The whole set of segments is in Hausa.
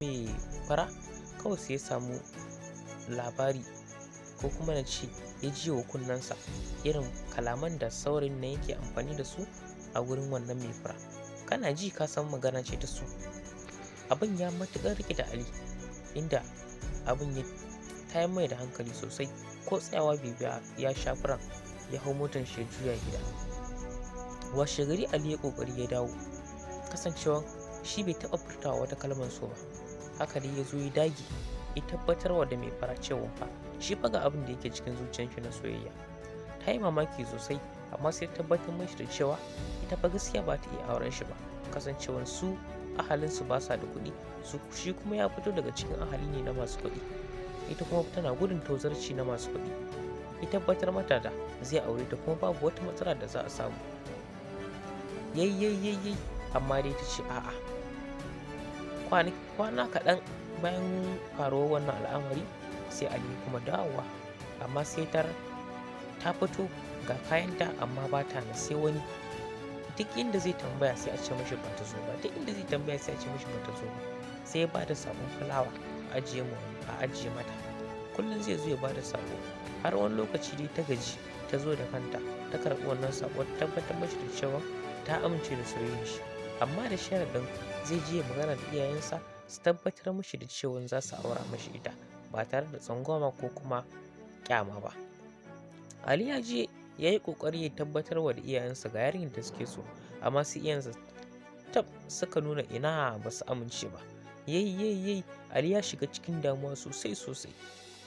mai fara kawai sai ya samu labari ko kuma na ce ya ji wa kunnensa irin kalaman da saurayin na yake amfani da su a wurin wannan mai fara. Kana ji ka san magana ce ta su. Abin ya matuƙar rike da Ali, inda abin ya tayar mai da hankali sosai, ko tsayawa bai biya ya sha furan ya hau motar shi ya juya gida. Washe gari Ali ya ƙoƙari ya dawo, kasancewa shi bai taɓa furtawa wata kalmar so ba. Haka dai ya zo ya dage ya tabbatarwa da mai fara cewa fa shi fa ga abin da yake cikin zuciyar shi na soyayya. Ta yi mamaki sosai, amma sai tabbatar mashi da cewa ita fa gaskiya ba ta iya auren shi ba, kasancewar su ahalinsu ba sa da kuɗi, shi kuma ya fito daga cikin ahali ne na masu kuɗi, ita kuma tana gudun tozarci na masu kuɗi. Ya tabbatar mata da zai aure ta kuma babu wata matsala da za a samu. Yayi amma dai ta ce a'a. Kwana kaɗan bayan faruwar wannan al'amari sai Ali kuma dawowa, amma sai ta fito ga kayanta amma ba ta na sai wani. Duk inda zai tambaya sai a ce mashi ba ta zo ba, duk inda zai tambaya sai a ce mashi ba ta zo ba. Sai ya bada sabon fulawa a ajiye mata. Kullum zai zo ya bada sako, har wani lokaci dai ta gaji ta zo da kanta ta karɓi wannan sako, ta tabbatar mashi da cewa ta amince da soyayyar shi, amma da sharaɗin zai je magana da iyayensa su tabbatar mashi da cewa za su aura mashi ita ba tare da tsangwama ko kuma kyama ba. Ali ya je ya yi ƙoƙari ya tabbatar wa da iyayensa ga yarinyar da suke so, amma su iyayensa suka nuna ina ba su amince ba. Yayi Ali ya shiga cikin damuwa sosai,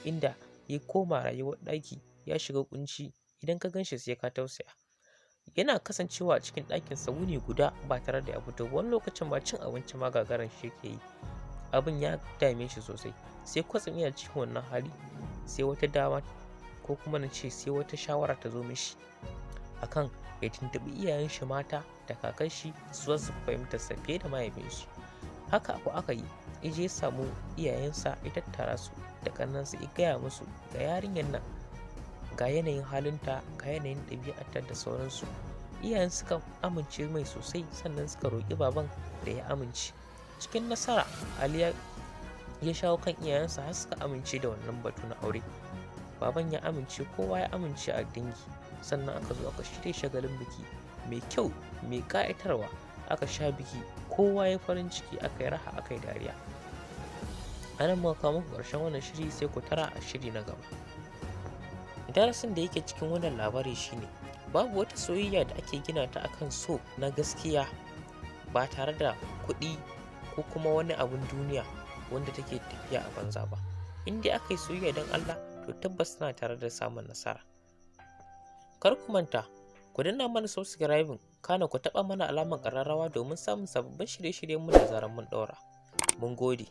inda ya koma rayuwar ɗaki, ya shiga kunci, idan ka ganshi sai ka tausaya. Yana kasancewa a cikin ɗakinsa wuni guda ba tare da ya fito, wani lokacin ba cin abinci ma gagaran shi yake yi. Abin ya dame shi sosai, sai kwatsam yana cikin wannan hali sai wata dama ko kuma na ce sai wata shawara ta zo mishi akan ya tuntuɓi iyayen shi mata da kakar shi su fahimtar sa fiye da mahaifin shi. Haka ko aka yi, ya je ya samu iyayensa ya tattara su da kannansa ya gaya musu ga yarinyar nan, ga yanayin halinta, ga yanayin ɗabi'arta da sauransu. Iyayen suka amince mai sosai, sannan suka roƙi baban da ya amince. Cikin nasara Ali ya shawo kan iyayensa har suka amince da wannan batu na aure. Baban ya amince, kowa ya amince a dangi, sannan aka zo aka shirya shagalin biki mai kyau mai ƙayatarwa. Aka sha biki, kowa ya farin ciki, aka yi raha, aka yi dariya. A nan muka kawo muku ƙarshen wannan shiri, sai ku tara a shiri na gaba. Darasin da yake cikin wannan labari shine babu wata soyayya da ake gina ta akan so na gaskiya ba tare da kuɗi ko kuma wani abun duniya wanda take tafiya a banza ba. In dai aka yi soyayya don Allah, to tabbas tana tare da samun nasara. Kar ku manta ku danna mana subscribing, kana ku taɓa mana alamar ƙararrawa domin samun sababbin shirye-shiryen mu da zarar mun ɗaura. Mun gode.